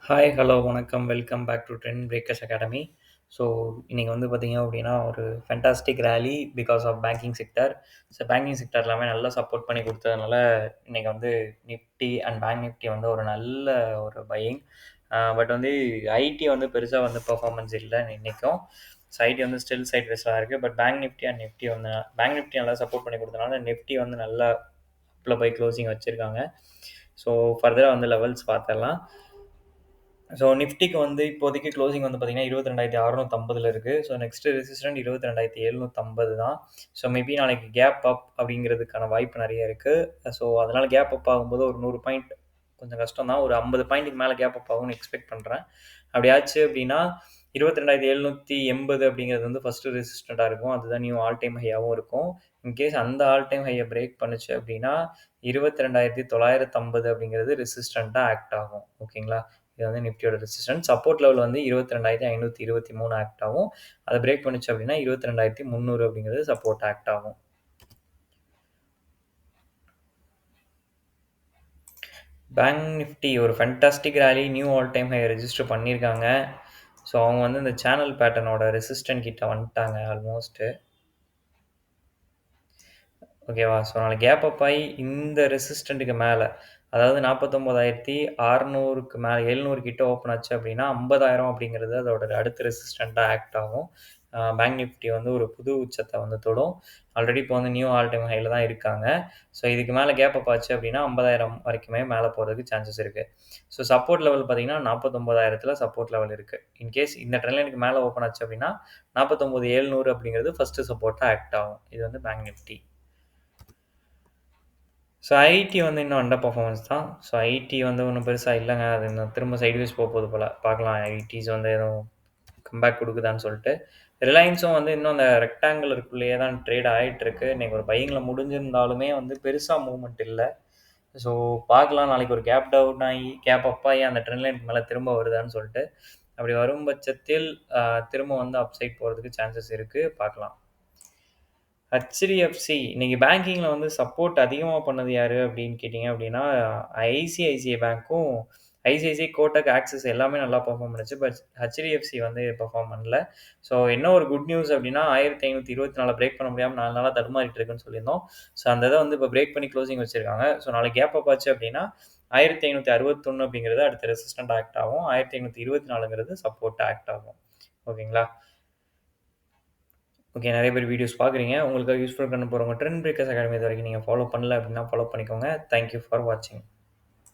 Hi, hello, வணக்கம். Welcome back to Trend Breakers Academy. So, இன்னைக்கு வந்து பார்த்தீங்க அப்படின்னா, ஒரு fantastic rally because of banking sector. So, banking sector எல்லாமே நல்லா சப்போர்ட் பண்ணி குடுத்ததுனால, இன்னைக்கு வந்து நிஃப்டி அண்ட் பேங்க் நிஃப்டி வந்து ஒரு நல்ல ஒரு பையிங். பட் வந்து ஐடி வந்து பெருசா வந்து பெர்ஃபார்மன்ஸ் இல்ல இன்னைக்கும். ஸோ, ஐடி வந்து ஸ்டில் சைட் வேஸா தான் இருக்கு. But bank Nifty and Nifty வந்து பேங்க் நிஃப்டி நல்லா சப்போர்ட் பண்ணி குடுத்தனால, நிஃப்டி வந்து நல்லா அப்ல போய் க்ளோசிங் வச்சிருக்காங்க. ஸோ, ஃபர்தரா வந்து லெவல்ஸ் பார்த்துரலாம். ஸோ நிஃப்டிக்கு வந்து இப்போதைக்கு க்ளோசிங் வந்து பார்த்தீங்கன்னா 22,650 இருக்குது. ஸோ நெக்ஸ்ட் ரெசிஸ்டன்ட் 22,750 தான். ஸோ மேபி நாளைக்கு கேப் அப் அப்படிங்கிறதுக்கான வாய்ப்பு நிறைய இருக்குது. ஸோ அதனால் கேப் அப் ஆகும்போது ஒரு 100 பாயிண்ட் கொஞ்சம் கஷ்டம் தான். ஒரு 50 பாயிண்ட்டுக்கு மேலே கேப் அப் ஆகும்னு எக்ஸ்பெக்ட் பண்ணுறேன். அப்படி ஆச்சு அப்படின்னா 22,780 அப்படிங்கிறது வந்து ஃபஸ்ட்டு ரெசிஸ்டண்ட்டாக இருக்கும். அதுதான் நியூ ஆல் டைம் ஹையாகவும் இருக்கும். இன்கேஸ் அந்த ஆல் டைம் ஹையை பிரேக் பண்ணுச்சு அப்படின்னா 22,950 அப்படிங்கிறது ரெசிஸ்டண்ட்டாக ஆக்ட் ஆகும். ஓகேங்களா? இது வந்து நிஃப்டியோட ரெசிஸ்டன்ஸ். சப்போர்ட் லெவல் வந்து 22,523 ஆக்ட் ஆகும். அதை பிரேக் பண்ணுச்சு அப்படின்னா 22,300 அப்படிங்கிறது சப்போர்ட் ஆக்ட் ஆகும். பேங்க் நிஃப்டி ஒரு fantastic rally, new all time high register பண்ணியிருக்காங்க. ஸோ அவங்க வந்து இந்த சேனல் பேட்டர்னோட ரெசிஸ்டன்ட் கிட்ட வந்துட்டாங்க ஆல்மோஸ்ட்டு. ஓகேவா? ஸோ நாளைக்கு கேப் அப் ஆகி இந்த ரெசிஸ்டண்ட்டுக்கு மேலே, அதாவது 49,600க்கு மேலே 700 கிட்ட ஓப்பன் ஆச்சு அப்படின்னா 50,000 அப்படிங்கிறது அதோட அடுத்த ரெசிஸ்டண்ட்டாக ஆக்ட் ஆகும். பேங்க் நிஃப்டி வந்து ஒரு புது உச்சத்தை வந்து தொடும். ஆல்ரெடி இப்போ வந்து நியூ ஆல் டைம் ஹையில் தான் இருக்காங்க. ஸோ இதுக்கு மேலே கேப் அப் ஆச்சு அப்படின்னா 50,000 வரைக்குமே மேலே போகிறதுக்கு சான்சஸ் இருக்குது. ஸோ சப்போர்ட் லெவல் பார்த்தீங்கன்னா 49,000த்தில் சப்போர்ட் லெவல் இருக்குது. இன்கேஸ் இந்த ட்ரெண்ட் லைனுக்கு மேலே ஓப்பன் ஆச்சு அப்படின்னா 49,700 அப்படிங்கிறது ஃபஸ்ட்டு சப்போர்ட்டாக ஆக்ட் ஆகும். இது வந்து பேங்க் நிஃப்டி. ஸோ ஐடி வந்து இன்னும் அண்டர் பர்ஃபார்மன்ஸ் தான். ஸோ ஐடி வந்து ஒன்றும் பெருசாக இல்லைங்க. அது இன்னும் திரும்ப சைட்வேஸ் போகுது போல். பார்க்கலாம் ஐடிஸ் வந்து எதுவும் கம்பேக் கொடுக்குதான்னு சொல்லிட்டு. ரிலையன்ஸும் வந்து இன்னும் அந்த ரெக்டாங்குலருக்குள்ளேயே தான் ட்ரேட் ஆகிட்டுருக்கு. இன்றைக்கி ஒரு பையிங்கில் முடிஞ்சிருந்தாலுமே வந்து பெருசாக மூவ்மெண்ட் இல்லை. ஸோ பார்க்கலாம் நாளைக்கு ஒரு கேப் டவுன் ஆகி கேப் அப் ஆகி அந்த ட்ரெண்ட் லைனுக்கு மேலே திரும்ப வருதான்னு சொல்லிட்டு. அப்படி வரும் பட்சத்தில் திரும்ப வந்து அப்சைட் போகிறதுக்கு சான்சஸ் இருக்குது. பார்க்கலாம். ஹெச்டிஎஃப்சி இன்னைக்கு பேங்கிங்கில் வந்து சப்போர்ட் அதிகமாக பண்ணது யார் அப்படின்னு கேட்டிங்க அப்படின்னா ஐசிஐசிஐ பேங்க்கும் ஐசிஐசிஐ கோட்டக் ஆக்சிஸ் எல்லாமே நல்லா பெர்ஃபார்ம் பண்ணுச்சு. பட் ஹெச்டிஎஃப்சி வந்து பெர்ஃபார்ம் பண்ணல. ஸோ என்ன ஒரு குட் நியூஸ் அப்படின்னா 1524 பிரேக் பண்ண முடியாமல் 4 நாளாக தடுமாறிட்டு இருக்குன்னு சொல்லியிருந்தோம். ஸோ அந்த இதை வந்து இப்போ பிரேக் பண்ணி க்ளோசிங் வச்சிருக்காங்க. ஸோ நாளைக்கு கேப் அப் ஆச்சு அப்படின்னா 1561 அப்படிங்கிறது அடுத்த ரெசிஸ்டன்ட் ஆக்ட் ஆகும். 1524ங்கிறது சப்போர்ட் ஆக்ட் ஆகும். ஓகேங்களா? ஓகே, நிறைய பேர் வீடியோஸ் பார்க்குறீங்க. உங்களுக்கு யூஸ்ஃபுல் பண்ண போகிறவங்க ட்ரெண்ட் பிரேக்கர்ஸ் அகாடமி இது வரைக்கும் நீங்கள் ஃபாலோ பண்ணல அப்படின்னா ஃபாலோ பண்ணிக்கோங்க. தேங்க்யூ ஃபார் வாட்சிங்.